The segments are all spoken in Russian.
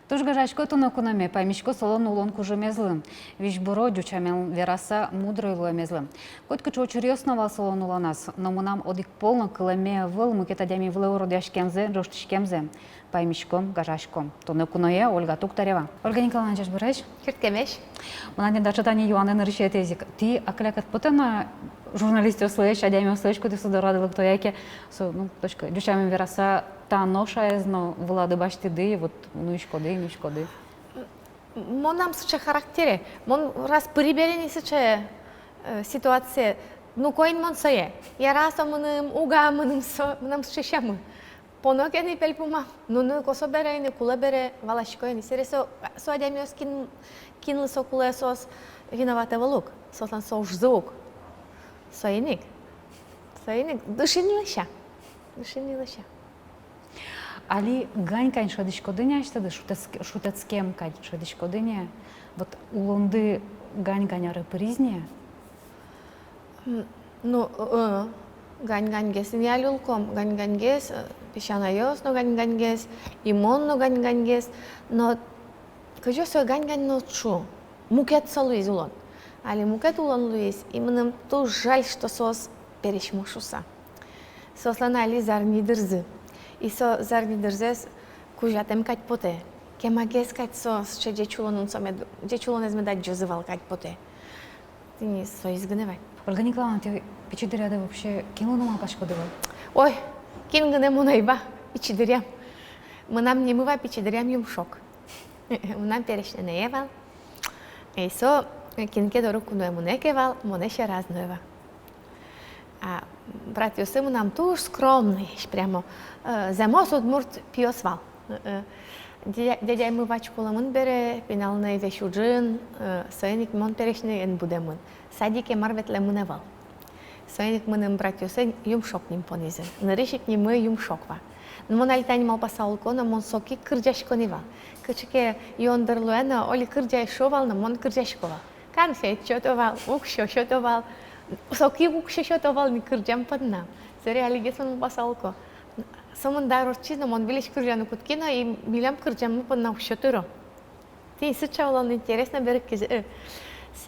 Тужгажашко тунокунаме паймишко солон улон кужемезлы. Вишборо дючамел вераса мудрый луемезлы. Котка чочурьосновал солон уланас, но мы нам одик полно кылеме выл мукетадями влеуро дяшкемзе, роштишкемзе. Паймишком, гажашком. Тунокуное Ольга Туктарева. Ольга Николаевна Жашбуреш. Кирткемеш. Мана не дачатани Юаны нарышет язык. Ти аклякат потена журналисти услышь, адями услышь, куда судорадила кто яке. Ну, точка. Дючамел вераса та ноша езно влады башти ды, вот ну и шкоды. Мон нам сыча характере, мон раз приберени сыча ситуация, ну коин мон сое. Я раз мыным уга мыным сыча шамы. Понок я не пельпума, ну косо бере, не кула бере, валашко я не сере со адямиос кинл со кула сос виновата валук, сослан со уж звук. Соеник, душинилыша. Али ганькань шадышкодыня açtı шутецкем кать шадышкодыня. Вот улонды гань-ганяры призне. Ну, гань-ганьгес не алюлком, гань-ганьгес, песчаноёс, но гань-ганьгес, имон, но гань-ганьгес, но кажу со гань-гань но чу, мукет со Луиз улон. Али мукет улон Луиз, именно то жаль, что сос перешмушуса. Сослана али зарни дырзы. И со зарни дързес кужатем кать поте. Кемагес кать сос, че дечулон измедать джозывал кать поте. Ты не со изгневай. Ольга Николаевна, ты печидыряда вообще кинула малка шкодывал? Ой, кингне мунайба, печидырям. Мы нам не мыва печидырям юмшок. Мы нам перешне не евал. И со кинке до руку но ему не кевал, монеше разноева. А брат Йосиму нам туж скромный, прямо земос от мурт пиосвал. Дядя ему вачку ламын бере, пеналный вешуджин, соеник мон перешный ен будемын. Садике марвет лемыневал. Соеник мыным брат Йосим юмшок ним понизен. Нарышик не мы юмшоква. Мон alitani мал пасаулко, но мон соки кырджашко нивал. Кычке йондырлуэна, оли кырджайшовал, но мон кырджашковал. Конфет шотовал, укшо шотовал. Соки укшо шотовал, не кырджам под нам. Зря алигес мон пасаулко. Самон дарорчино, мон билиш кырджану куткино, и милям кырджам под нам шотуро. Ти сычавал, интересно берекиз.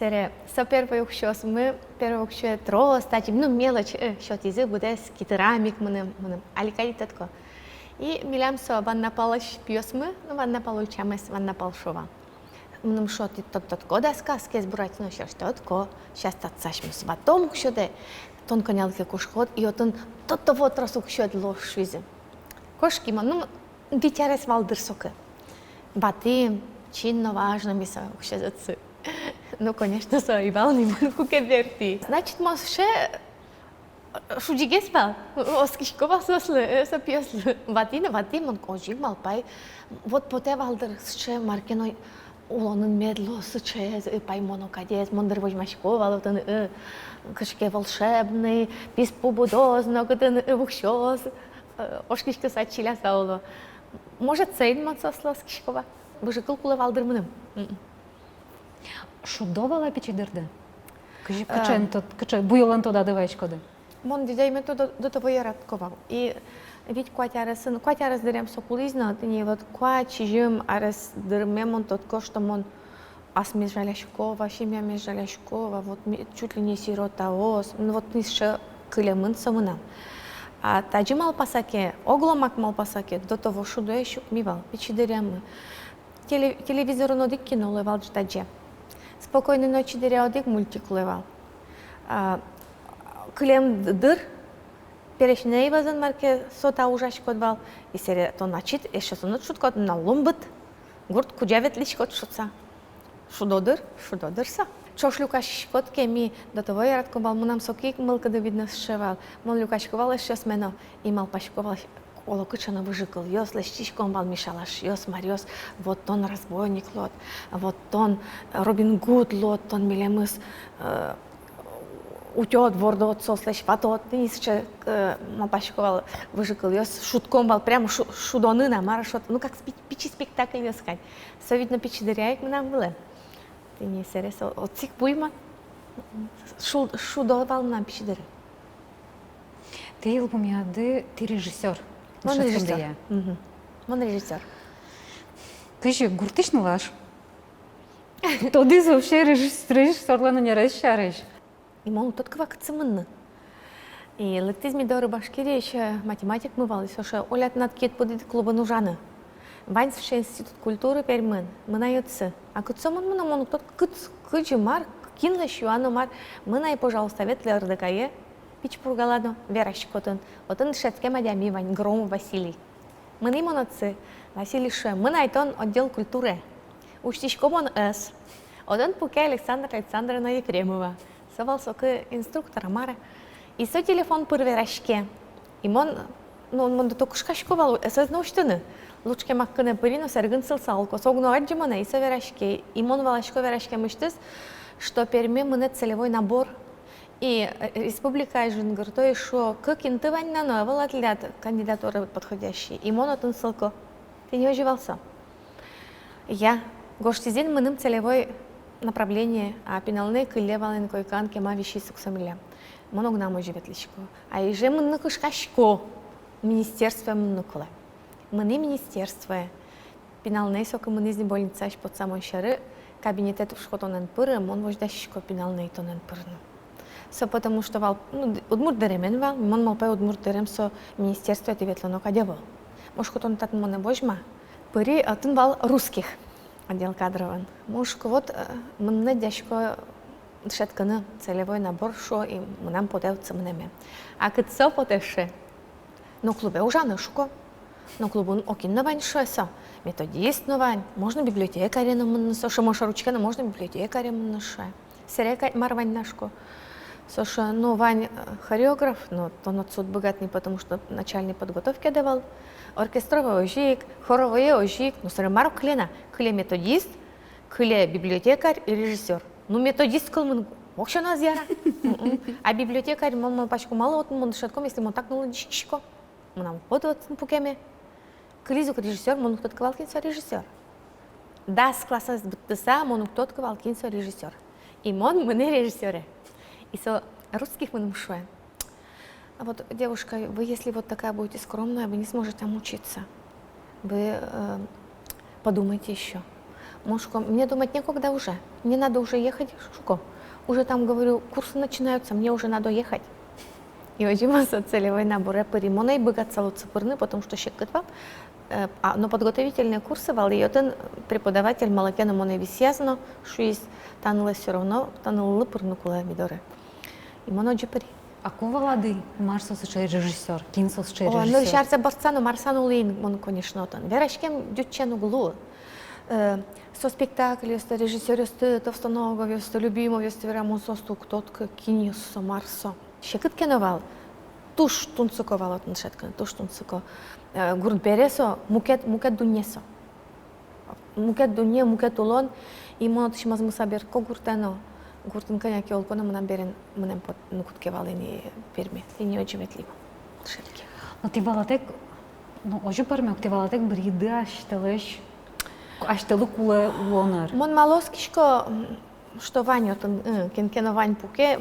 Сере, со первой укшос мы, первый укшо тро, стати, ну мелочь, шотизы буде с китерамик мыным, аликали татко. И милям со ванна палаш пьёс мы, ну ванна получамес, ванна палшова. Мыным шоти тот даска, скез бурать, ну что тко, сейчас татсаш мы с ватом укшоде, тон конялки кушход, и отон тот вот раз укшод лош швизе. Кошки ма, ну витярес валдырсока. Батим, чинно важно миса укшодцы. Ну, конечно, соивал не могу кеверти. Значит, може шуджигес пал, оскишкова сопьёс. Ватин, он кожик малпай. Вот поте валдыр сче маркиной улонын медло сче пай монокадес, мондыр возьмашкова, вот он кышке волшебный, пис побудозно, кытын вухшос, ошкишка сачиля сауло. Может, сейн мацосло скишкова, боже кулкулы валдыр мыным. Шудовала печидырды? Кычен буйылан тода дывай шкоды? Мон дидейме то до того яратковал. И ведь куатярас дырем сокулизна, ты не вот куачижим арас дырмем он тот ко, что мон асми жаляшкова, семья ми жаляшкова, вот чуть ли не сирота ос, вот нисше кылемын самынам. А таджи мал пасаке, огломак мал пасаке, до того шудой щук мивал, печидырем. Телевизор нодик кино левал ждадже. Спокойной ночи дыряодик мультик левал. Клем дыр, перешней вазан марке сота ужаш кодвал. И сере то начит, еще сонут шуткот на лумбыт. Гурт куджавет лишь кот шутса. Шудодырса. Чош люкаш кот кеми до того я радковал, мунам сокик мылка да видно сшевал. Мон люкашковал еще смено, и мал пашковал. Олокычано выжикал, ёс лещичком бал мешалаш, ёс марёс, вот тон разбойник лот, вот тон Робин Гуд лот, тон милемыс утет, вордот, сослеш, ватот, нисче мапашковал, выжикал, я шутком был, прямо шудоны на маршрут, ну как пичи спектакль я сказать. Все видно пичи дыряек мы нам было. Ты не серьез, от цих буйма шудовал нам пичи дыры. Ты елбумяды, ты режиссер. Он режиссер. Он режиссер. Кыжы, гуртышны лаш? Тоды вообще режиссерлана не расшарыш. И мол, тот квак цымынны. И лектизми доры Башкирия еще математик мывал, что олят над кет подит клуба нужаны. Ваньсвший институт культуры пермен, мы на юцы. А куцомон мы на мон тот кыджи мар, кинлаш юану мар, мы на и пожалуйста ветлер РДКЕ, пич пургаладо, верашкотон, вот он шатке мадями Вань, Гром Василий. Мы не монотцы, Василий Ше, мы на он отдел культуры. Уштичком он С. Один пуке Александровна Ефремова. Совал соки инструктора Мара. И со телефон пырверашке. И мон, ну он только шкашковал, это знал что не. Лучше маккане пырину сергын сылсалко, согну аджимана и со верашке. И мон валашко верашке мыштыс, что перми мне целевой набор. И республика Жингар, то есть что как интывань на новый атлет кандидатуры подходящие. И мон отын сылко. Ты не оживался? Я гоштизен мыным целевой направление, а пеналны кылевален койкан кема вещи суксамиля. Много нам живет лишко. А и же мы на кушкашко министерство мнукла. Мы не министерство. Пеналны сока мы не больница под самой шары кабинет в шкотонен пыры, он вождащико пеналны тонен пырну. Со потому что вал, ну удмур деремен вал, мон малпай удмур дерем со министерство это ветлено кадево. Может котон тат моне божма. Пыри атын вал русских. Отдел кадрован. Муж вот мне дядько шатканы целевой набор шо и нам подается мнеме. А как все подеше? Но клубе уже нышко. Но клубун окинно вань шоса. Методист новань. Можно библиотекаря на мнесо. Шо моша ручка, но можно библиотекаря мнеше. Серека марвань нашко. Соша, ну вань хореограф, но то на суд богатный, потому что начальной подготовки давал. Оркестровый ожик, хоровой ожик, ну сыромар клена, кле методист, кле библиотекарь и режиссер. Ну методист кылмын, вообще нас яра. А библиотекарь, мама пачку мало вот мон шатком, если мон так ну дичко, мы нам вот пукеме. Клизук режиссер, мон кто-то квалкинса режиссер. Да, с класса сбытса, мон кто-то квалкинса режиссер. И мон мы не режиссеры. И со русских мы мшуем. А вот, девушка, вы если вот такая будете скромная, вы не сможете там учиться. Вы подумайте еще. Мушко, мне думать некогда уже. Мне надо уже ехать, Шушко. Уже там, говорю, курсы начинаются, мне уже надо ехать. И очень масса целевой набор ремона и богатца луцепырны, потому что щекотва. Но подготовительные курсы вал и один преподаватель малакена моне висязно, что есть танлы все равно, танлы пырну кула мидоры. И моно джипери. А кого лады Марсос режиссер, Кинсос Ну, режиссер? Ришарца Барцану, Марсану Лейн, он, конечно, тон. Верашкем дючену глу. Со спектакль, со режиссер, со товстоногов, со любимого, со вераму, со стук, тот, киньюс, со Марсо. Щекот кеновал. Туш тунцуковал от ншеткан, туш тунцуко. Гурт бересо, мукет дунесо. Мукет дуне, мукет улон. И монот шмаз мусабер, ко гуртено. Гуртен коняки олкона мынам берен, мынам под нукуткевал и перми. И не очень ветливо. Шетки. Но ты балатек, ну ожи пармек, ты балатек бриды аштелеш, аштелу куле лонар. Мон малоскишко, что Ваня, кенкена Вань пуке,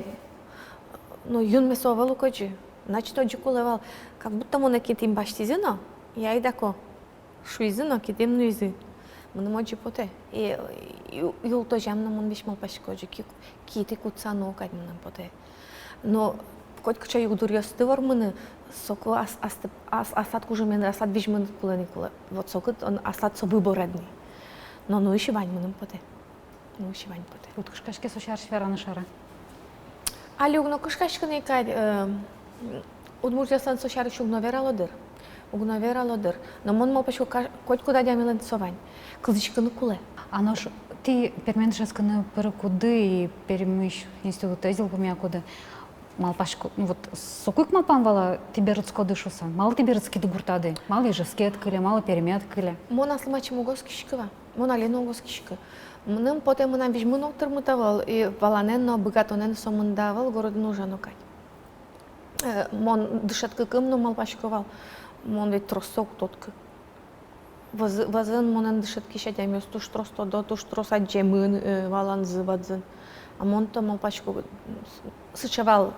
ну юн месовал укочи. Значит, оджи кулевал, как будто мона китим баштизино, я и дако, шуизино, китим нуизи. Мон моджи поте. И улто жамна мон бишмал пашкоджи, кити куцано кать мон поте. Но хоть кча югдурьосты вармыны, соку асад кужемен, асад бишмен куле. Вот сокут он асад со выборадни. Но ну еще Вань мон поте. Ну еще Вань поте. Вот кшкашке сошар швера на шара. А люгно кшкашка не кать. Удмуртиястан сошар шугно вералодыр. Угно вералодыр. Но мон мал пашко хоть куда дямилен совань. Кылдычканы куле. А наш ты перменшесканы перекуды и перемыш институт эзил помякуды. Мал пашко, вот сокук мапан вала тиберцко дышуса. Мал тиберцки дугуртады. Мал ежевски открыли, мал перемет открыли. Мон аслымачы могоски шкива. мона леногос кишка. Мынам поте мынам виж мынок тырмытавал и валаненно богатонен сомындавал городну жанокать. Мон дышатка кымно малпашковал. Мон ведь тросок тотка. Вазын монан дышатки шадямес туш тросто до туш троса джемын валан зывадзын. А мон-то малпашко сычавал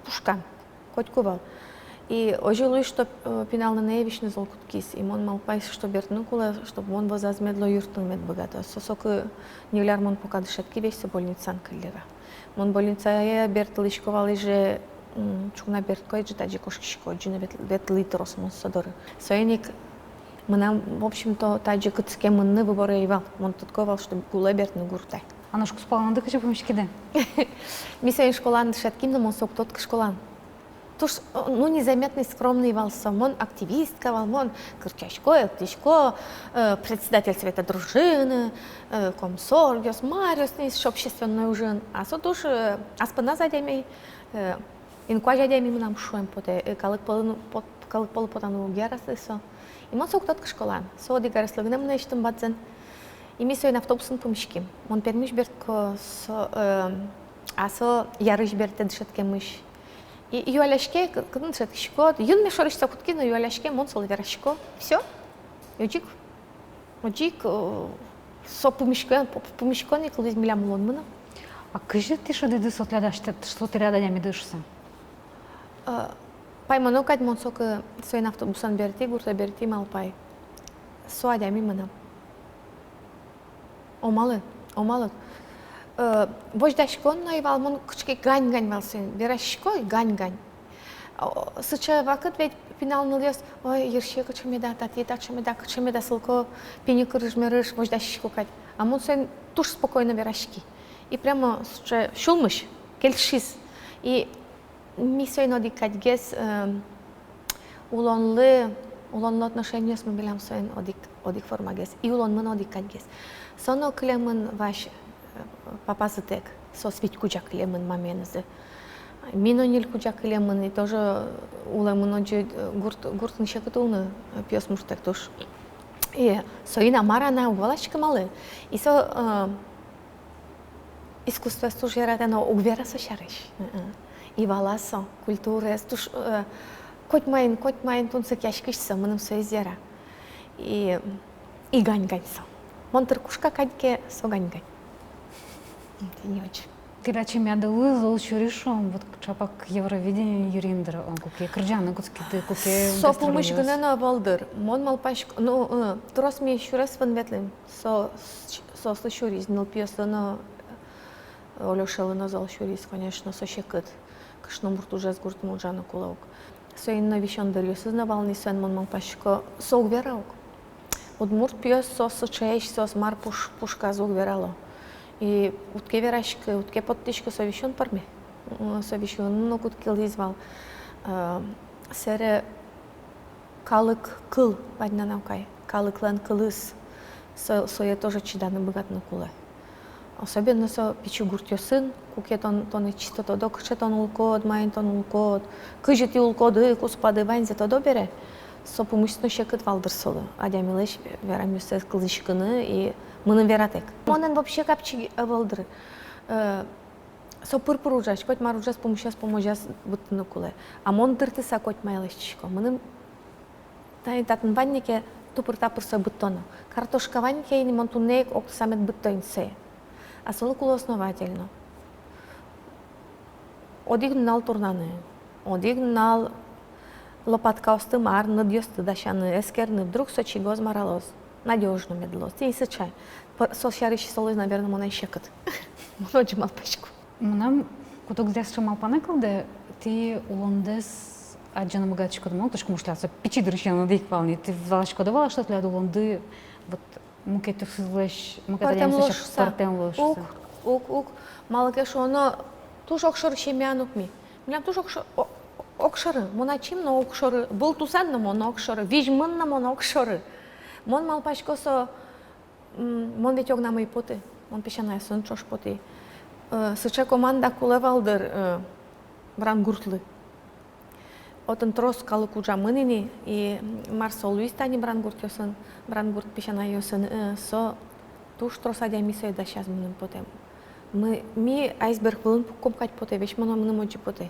пушкан, котьковал. И ожилуй, что пинал на неевичный золкуткис, и мон малпай, что бертну кула, чтобы он возазмедло юртун мед богато. Сосок неляр мон пока дышатки весь больницан калера. Мон больница я бертылышковал и же чуна берткой же таджи кошкишко, джина ветлитрос мон садоры. Соеник мы в общем-то таджи кыцке мынны выборы ивал, мон тутковал, чтобы кула бертну гуртай. А наш куспаланды кача помешкиде? Ми соен школан дышатким, но мон сок тот школан. Туш, ну, незаметный, скромный валсом, он активистка, он Кырчачко, Птичко, председатель совета дружины, комсоргиос, Мариус, общественный ужин. А со туш, аспана задями, инкуа задями мы нам шуем, поте, калык полу потану герасы со. И мон сок тот школан, со одигарас лыгнем на иштым бадзен. И ми соен автобусын помешким. Он пермиш бертко, а со ярыш берте дышатке мыш. И юаляшке, когда ты шкод, юн мне шоришь сакутки, но юаляшке монсол верашко, все, юджик, со помешконе, когда измеля мулонмана. А кажи ти що диди сотлядаште, що ти ряда нями дишся? Пай монокать монсок свой на автобусан берти, гурта берти малпай. Суадями мана. Омалы. Вождашкон наивал, мон кучки гань-гань валсын, верашко гань-гань. Сыча вакыт ведь пинал ныльёс, ой, ерше кучемеда, татита кучемеда сылко, пини кырыж-мырыж, вождашко кать. А мон сын туш спокойно верашки. И прямо шулмыш, кельшис. И ми сын оди катьгес улонлы отношения с мобилем сын одик формагес. И улон мын оди катьгес. Соно клемын ваш папазытек, со свить кучак лемын маменызы. Минонил кучак лемын, и тоже улемын ончы гуртын шекыт улны пьес муштек туш. И соина марана угвалашка малы. И со искусство туш яратено угвера со шарыш. И валасо, культура, туш коть майн тун сакяшкишса, мыным со изера. И гань-гань со. Монтер кушка кадьке со гань-гань. Это не очень. Ти речі м'ядали зол чурішом, вот чапак Евровидение юриндер, он куке кырджаны куцкиты, куке Со помощь гнена валдыр, мон малпашк, ну, трос ми еще раз ванветлим, со слышуриз, нил пьесано, олешелено зал шуриз, конечно, со щекыт, кашно мурт уже с гурт муджана кулаук. Со инна вещан дырью сознавал, не сэн мон малпашко, со угвераук. От мурт пьес со сочаешь, со смар пушка зуг верало. И утке верашка, утке подтычка совещен парме. Совещен, но кутке лизвал. Сере калык кыл вадна наукай. Калык лан кылыс. Сое тоже чиданы богат на куле. Особенно со пичу гуртё сын, куке тон чисто тодо, кче тон улкод, майн тон улкод. Кыжы ти улкоды, куспады ванзе тодо бере. Со помышленно щекот валдыр солы. Адямилеш верамюсес кылышкыны и мыным вератек. Монен вообще капчи валдыр. Со пыр-пыр ужаш, коть мар ужас поможас быттыны куле. А мон дыртыса коть майлышчико. Мыным татын ваннике тупыр-тапыр со быттоны. Картошка ваннике и мон туннеек окты самет быттойн се. А солы кулы основательно. Одигнал турнаны. Одигнал лопатка остымар, надъёсты дашаны, эскерны, вдруг сочи гоз маралоз. Надежно медлоз. И сычай. Со шарыщи солы, наверное, мона щекот. Моночи малпачку. Мнам куток здесь малпаны кылды, ти улондес аджана мыгачко думал, тошку мушляться, пичи дрыщана дик пални. Ты взялашко давала что-то ляду улонды, вот мукету сызлэш, мукета дямся шак партен лош. Ук. Малакеш оно туш окшор щемянук ми. Милям туш окшоры, моначим на окшоры, был тусан на мон окшоры, вижмын на мон окшоры. Мон малпачко со, мон ведь огна и поты, мон пещаная сон чош поты. Сыча команда куле валдыр бран гуртлы. отын трос калы кужа мынини и Марсо Луис тани брангурт пешана йосын со туш тросадя ми соеда сейчас мынын поте. Ми айсберг былын комкать поте, вещь мына моджи поте.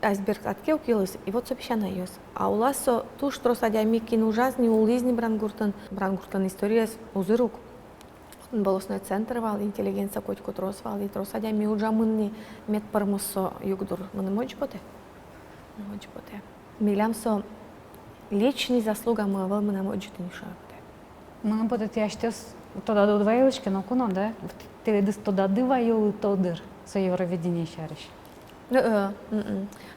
Айсберг откел килос, и вот со пешана йос. А у лас со туш тросадя ми кин ужасни улизни брангуртан история узырук. Болосной центр вал, интеллигенция котку трос вал, и тросадя ми ужа мынни мет пармусо югдур мына моджи поте. Милям со лични заслуга моего мына моджи ты не шапте. Мына поте ти аштес тода до двоилочки, но куно, да? Ти дис тода дивайыл тодыр со Евровидение шариш.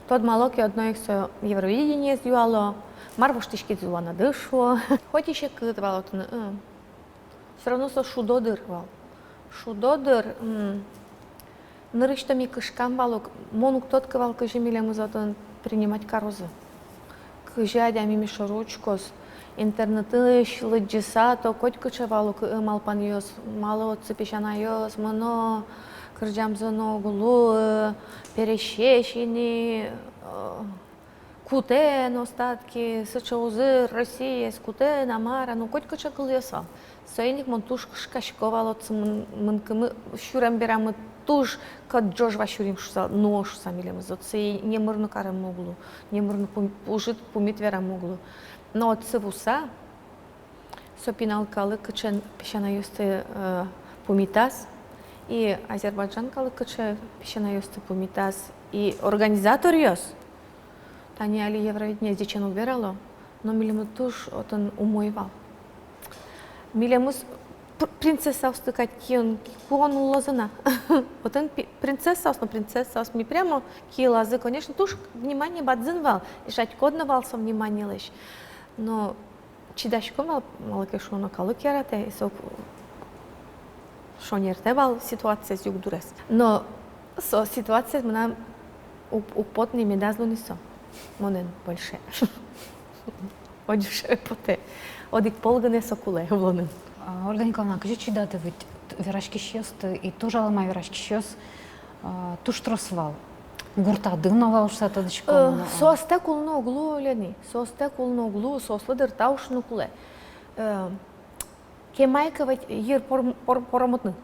Тот малоки одной со Евровидение зюало, марвуштишки зюлана дышло. Хоть еще кыт вал, все равно со шудодыр вал. Шудодыр, нырышта ми кышкам валок, монук тот кывал кыжи милям изотон принимать карозы. Кыжи адями мишорочкос, интернетыш, лыджиса, то коть кычавалок малпан йос, мало отцепешана йос, мано, кырджам зоно углу, перещещини, кутен остатки, сычаузыр, Россия, скутен, Амара, ну коть кычакыл йосал. Соеник мон туш кышкашковал отцы мынкымы шурам берамы туш кад джожва шурим шуса, нош самилем изотцы не мырну карам моглу, не мырну пужит пумит верам моглу. Но отцы вуса, сопинал калы кычен пешана юсты пумитас, и Азербайджан калы кычен пешана юсты пумитас, и организатор йос, тани али Евровидение дичен убирало, но милему туш отын умойвал. Милемус принцесса устыкать кион лозына. Вот он принцесса ми прямо ки лазы, конечно, туш внимание бадзынвал, и жать кодновал со внимание лишь. Но чидашком малыки шоно калы керате, и сок шонертевал ситуация с югдурес. Но со ситуация мна употни медазло не со. Монен больше. Одюше поте. Одик полгане сокуле влонен. Ольга Николаевна, кажи, чи дате вид вирашки шест и ту жалама вирашки шест туш тросвал. Гурта дыновал уж сата дышко. Состе кулно углу лени. Состе кулно углу, сослы дырта ушну куле. Кемайковать ер поромутны.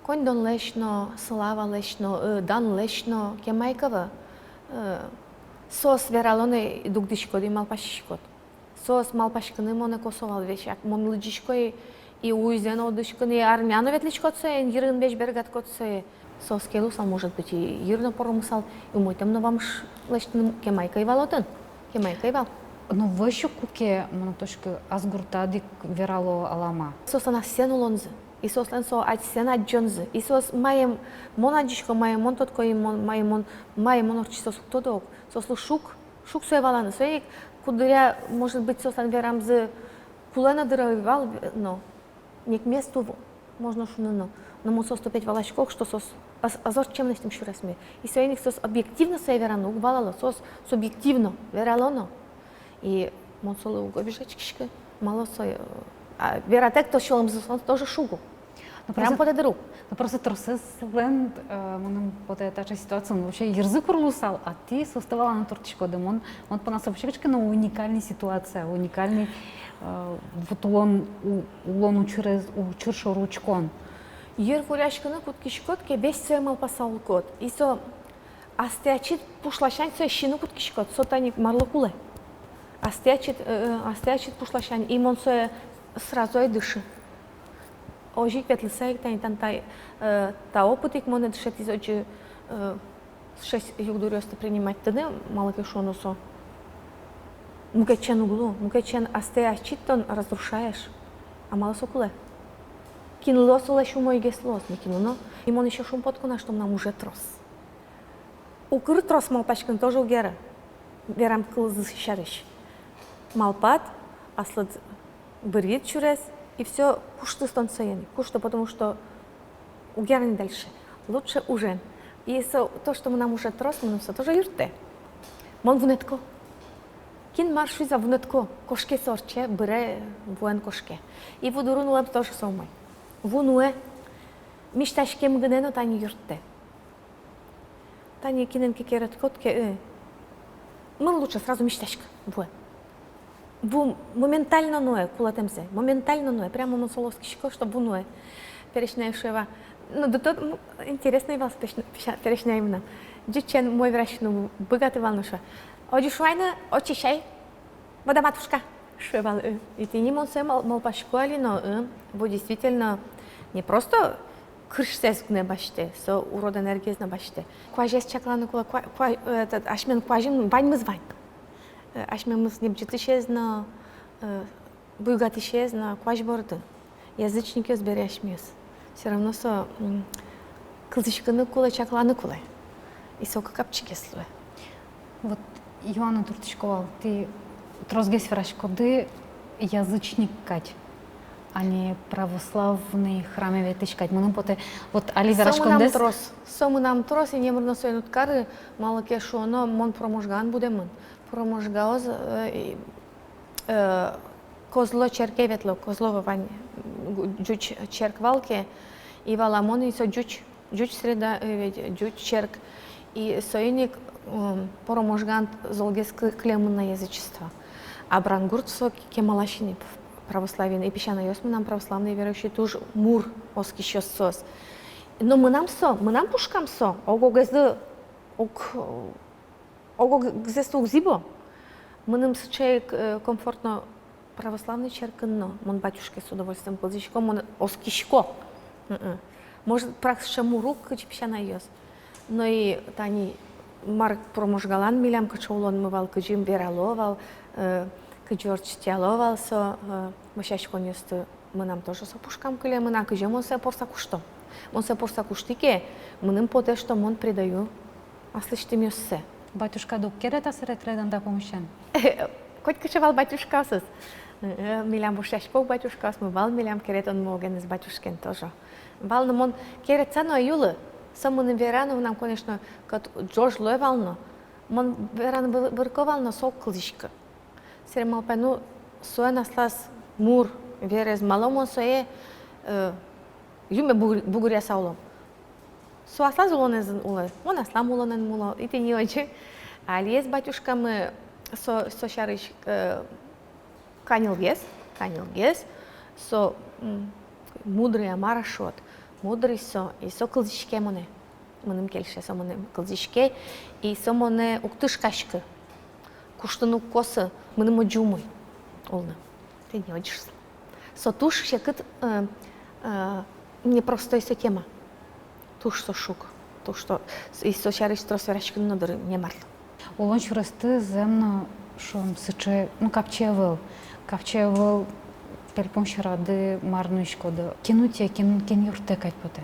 Конь дон лешно, слава лешно, дан лешно, кемайкова. Сос вералоне дугдишко ди малпашишкот. Сос малпашканы моне косовал вешак. Мон лыджишко и уйзен одышканы армяну ветлишкот се, ерын беш бергат кот се. Сос келусал, может быть, и ерно поромысал, и мой там навамш лешным кемайка и валотын. Кемайка и вал. Но вы еще куке, монотошка, азгуртадик верало алама. Сос она сену лонзы. И сос ленсо ать сена джонзы. И сос маем монаджишко, маем мон тотко и маем монорчи сос тодок. Сос шук суеваланы. Суеник кудыря, может быть, сос лен верамзы кулена дыравивал, но не к месту можно шунуно. Но мы сос топеть валашкок, что сос азор чем настим шурасме. И суеник сос объективно суеверану валало, сос субъективно вералоно. И мон солы угобежачкишка, мало сое. А вератек то шолом засон тоже шугу. Прям под дыру. Но просто тросы свен, мон под эта ситуация, он вообще язык урлусал, а ты составала на тортичко, да он по нас вообще но уникальная ситуация, уникальный вот он учуршо ручкон. Ер фуряшканы куткишкот ке весь свой мал пасал кот. И со астячит пушлашань со щину куткишкот, со тани марлокуле. Астячит пушлашань, и мон со сразу и дыши. Ожик ветлисек тани тантай та опытик моне дышет из очи 6 югдурёсты принимать тыны малыки шонусо. Мукачен углу, мукачен астячит тон разрушаешь, а мало сокуле. Кинуло соле шумой геслос, не кинуно. И мон еще шум подкуна, что нам уже трос. Укр трос малпачкан тоже угера. Верам кыл защищарыш. Малпат, аслад бырит чурес, и все кушты станциями. Кушты, потому что угера не дальше. Лучше уже. И то, что мы нам уже трос, мы нам все тоже юрте. Мон внетко. Кин маршуиза внетко. Кошке сорче, быре воен кошке. И водурун лап тоже самой. Вунуе, мишташкем гнено тани юрте. Тани кинен кекерет котке мы лучше сразу мечтачка. Бу моментально ное, кулатемзе, моментально ное, прямо на соловский щеко, чтобы бу ное. Перечнаевшего. Ну, да тот интересный вас перечнаемно. Дичен мой врач, ну, богатый волнуша. Одюшвайна, очищай, вода матушка. Шевал. И ты не мог мол по школе, но бу действительно не просто крышсез не баште, со урод энергии на баште. Кважес чаклану кула, этот ашмен кважим, бань мы звань. Ашмен мы с ним читышез на богатышез на кважборды. Язычники сберешь мисс. Все равно со кылдышканы кула чакланы кула. И сока капчики слуе. Вот, Йоанна Туртичкова, ты трозгесь врачкоды язычник кать, а не православный храме ветышкать. Мы поте вот али врачкодес. Сому нам трос и не мрно соенут кары мало кешо, но мон проможган буде мон. Проможгаоз козло черкеветло, козло вань джуч черквалке и валамон и со джуч среда джуч черк и союник проможган золгес клемон на язычество. А брангурт со кемалашини православен и пищана ёсмы нам православные верующие тоже мур оскищёс сос. Но мы нам пушкам со, ого гзестук зибо. Мы нам сочай комфортно православный черканно, мон батюшке с удовольствием кылдышко, мон оскищко. Может праксша мурук пищана ёс. Но и тани марк проможгалан милям качулон мывал кыжим вераловал, кыжор чтяловал со мощачко несты. Мы нам тоже со пушкам кыле, мы на кыжем он се порса кушто. Он се порса куштике, мы нам поте что мон предаю, а слышите мёссе. Батюшка дук керета сред редан да помощен. Хоть качевал батюшка сос. Милям бушачко батюшка смывал, милям керет он моген из батюшкен тоже. Вал на мон керет цано юлы. Само на верану нам, конечно, как Джордж Лойвално, мон веран бырковал на сок кылдышка. Серемал пену сое наслас мур верез малом он сое юме бугуря саулом. Суаслаз улонез улы, он аслам улонен муло, и ты не очи. А лез батюшка мы со шарыш канил гес, со мудрый амарашот. Мудрый со и со кылдышке моне. Мыным келше со моне кылдышке и со моне уктышкашкы. Куштыну косы мыным оджумой. Олна. Ты не одишься. Со туш шекыт непростой со тема. Туш со шук. Туш что и со шарыш тросверашкы надыр не марл. Олон чурасты земно шом сыче, ну капчевыл Пельпон шарады марну шкода. Кинутия кен юрте кать поте.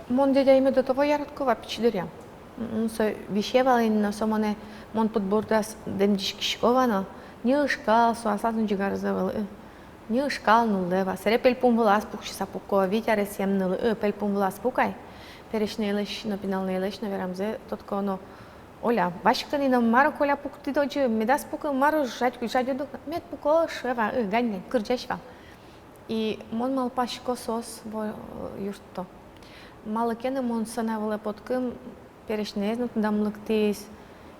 Мон дядя име до того яродкова пичдырям. Со вишевал на самоне мон подбордас демдишки шковано. Не ышкал, со асатну джигарзавал. Не ышкал ну лева. Сере пельпон влас пукши сапуко, витяре семныл, пельпон влас пукай. Перешнелеш, напиналнелеш, наверамзе, тотко оно. Оля, башкани на мару коля пукти дочи, медас пука мару жать дух, мед пуко шева, гань, кырджешва. И мон мал пашко сос во юрто. Мало кене мон санавала подкым, перешнезно туда млактис,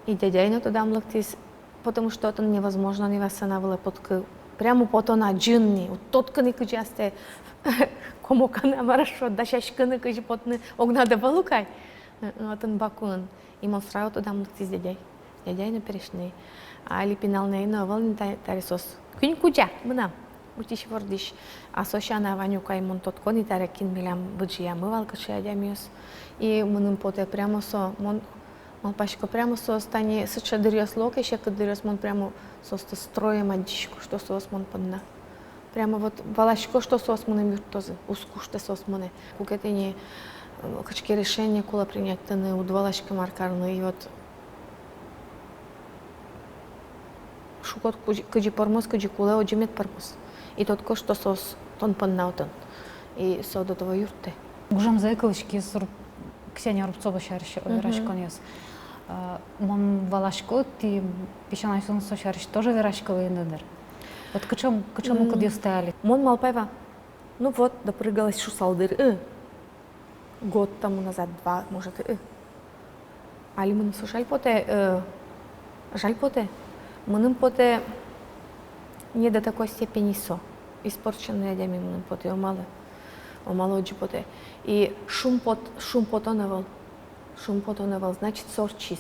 и дядяйно туда млактис, потому что это невозможно не восстанавливала подкы. Прямо потом на джинни, тот каны кыджасте, кому каны марашо, дашашканы кыджи потны огнада балукай. Отын бакун. И мон сразу туда млактис дядяй на перешны. А липинал на ино волны тарисос. Кюнь куджа, мынам. Утиш вордиш. А сошана ванюка и мон тот кони таракин милям быджия мывал каши адямиос. И мыным поте прямо со мон пашко прямо со стане сыча дырёс лока, еще дырёс мон прямо со строем адишку, что сос мон подна. Прямо вот валашко, что сос моны мюртозы, уску, что сос моны. Кукеты не качки решения кула принять таны удвалашка маркарны и вот шукот кыджи пормос, кыджи кула оджимет пормос. И тот ко, что сос тон поднаутан. И со до того юрте. Гужам заикалочки с Ксения Рубцова шарыш. Мон валашко, ти пишана сон со шарыш тоже верашкова и надыр. Вот качем куда стояли? Мон малпайва. Ну вот, допрыгалась шусалдыр. Год тому назад, 2, может, Али мы слушали поте Жаль поте. Мыным поте не до такой степени со. Испорченные дями мыным поте, омало оджи поте. И шум потоневал. Шум потоневал, значит сорчис.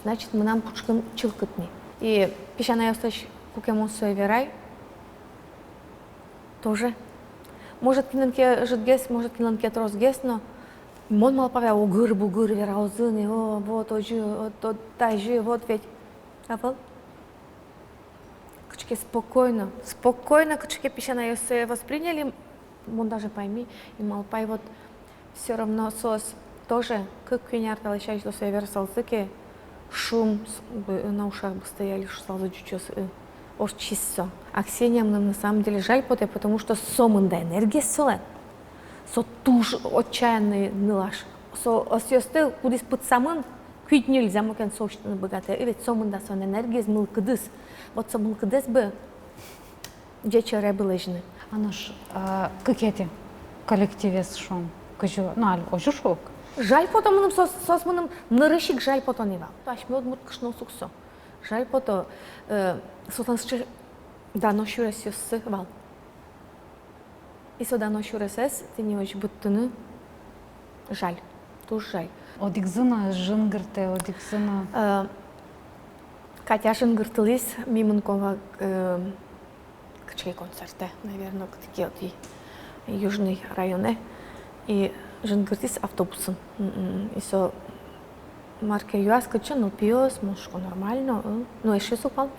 Значит мынам пучкам чылкытни. И пешаная остач кукемон суеверай тоже. Может кинанке житгес, может кинанке тросгес, но мон мал павя бугыр вераузыны, о, вот ожи, вот тайжи, вот ведь. А вот кучки спокойно, кучки пешаная се восприняли, мон даже пойми, и мал пай вот все равно сос тоже, как кюняр талащаешь до суевер салзыки, шум на ушах бы стояли, что салзы чуть-чуть чисто. А Ксениям нам на самом деле жаль поте, потому что сомында энергия солен. Со туж отчаянный нылаш. Со осъесты кудис под самым кюйтнил замокен соштаны богатые. И ведь сомында сон энергия мылкыдыс. Вот со мылкыдыс бы дечере былыжны. Ануш, как эти коллективе с шум? Кажу, ну, аль, ожу шок. Жаль потом нам сос мыным нырышик жаль потом не вал. Ашмёд мут кышно суксо. Жаль потом сотланшчы дано шурес вал. И со дано шурес ты не очень буттыны жаль. Туж жаль. Одикзына жынгырте, одикзына. Катя жынгыртылыс Мимонкова кычкай концерты, наверное, такие вот и южный районы. И жынгыртыс автобусом. И со марке юас кычын, ну пьёс, мушко нормально. Ну еще супал.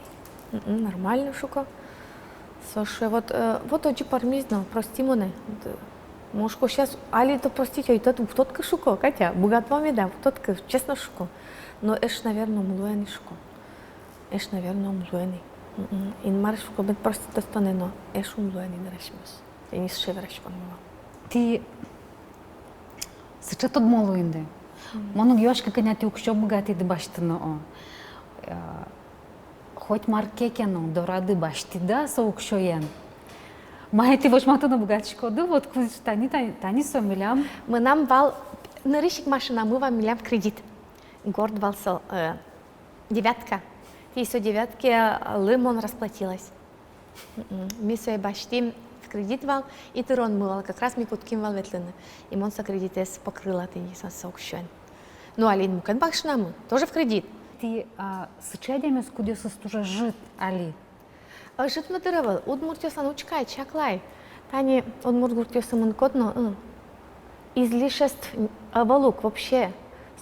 Нормально шука. Слушай, вот оджи пармизно, прости моне. Мушко сейчас, али то простите, это тотка шуко, Катя, богат вам и да, тотка, честно шуко. Но эш, наверное, млуэни шуко. Эш, наверное, млуэни. Ин марш шуко, бед просто тостане, но эш млуэни да решмес. И не сшевераш конмова. Ти сычет одмолу инде. Мону гьошка каняти укшо богати да баштына о. Хоть маркекено дорады башти да со укшоен. Маете вошматына богатшко да вот куз тани со милям. Мы нам вал нарышик машина, мы вам милям в кредит. Горд вал со девятка. Ти со девятки лымон расплатилась. Мы со башти в кредит вал и тырон мывал, как раз ми кутким вал ветлыны. И мон со кредитес покрыла ты не со укшоен. Ну алин мукен башна мы тоже в кредит. Ти сычедеме скуде состужа жит али. Жит натыравал, удмуртёсан учкай, чаклай. Тани удмуртёсан кодно. Излишеств авалук вообще.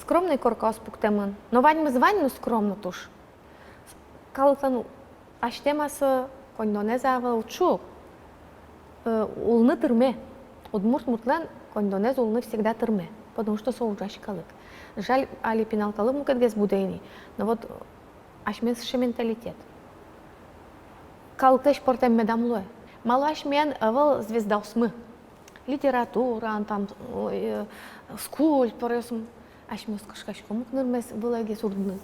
Скромный коркас пуктеман. Но вань мы звань, ну скромно туж. Калкану аштемасы кондонез авал учу. Улны тырме. Удмурт муртлан кондонез улны всегда тырме. Потому что соужащий калык. Жаль, али пинал калык мукадгез будейни. Но вот ашменший менталитет. Калкеш портем медамлой. Мало ашмен авал звезда усмы. Литература, там скульт, поросм. Ашмёс кашкашко мукнырмес вылагес урдны.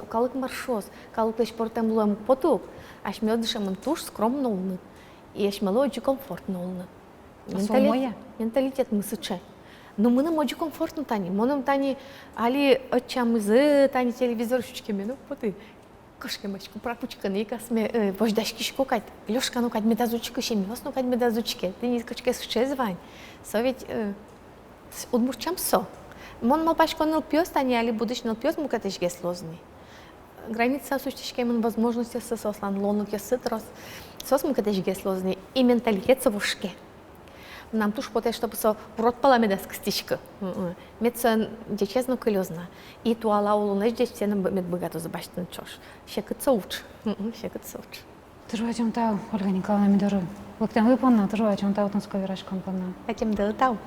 Калык маршос, калкеш портем лоем потук. Ашмёд дышамын туш скромно улны. И ашмело очень комфортно улны. Менталитет мысычай. Но мы нам очень комфортно тани. Моном тани али отчамызы, тани телевизор шучками. Ну, поты. Кошкемачку, прапучка, не касме, вождашки шкукать. Лёшка, ну, кать медазучка, щемёс, ну, кать медазучки. Ты не качке суче звань. Со ведь удмурчам со. Мон мопашко ныл пьёс, тани али будущ ныл пьёс, мукатышге слозный. Граница существующая именно возможности сослан лонук ясытрос. Сос мукатышге слозный. И менталитет совушке. Нам туш поте, чтобы со протпала медаска стичка. Медса дечезно кылёзна. И туала улунеш дечезно мед богато забаштын чош. Шекыт соуч. Шекыт соуч. Тырвачым тау, Ольга Николаевна Мидоры. Лыктен выпонна, тырвачым тау тонско верашком понна. Акем дыл тау.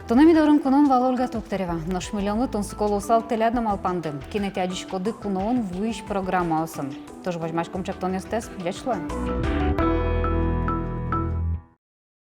Тона Мидорым кунон вал Ольга Токтарева. Наш миллионы тонско усал телядном алпанды. Кинете адиш коды кунон выш программа осын. Тоже возьмашком чактон естес, ячло.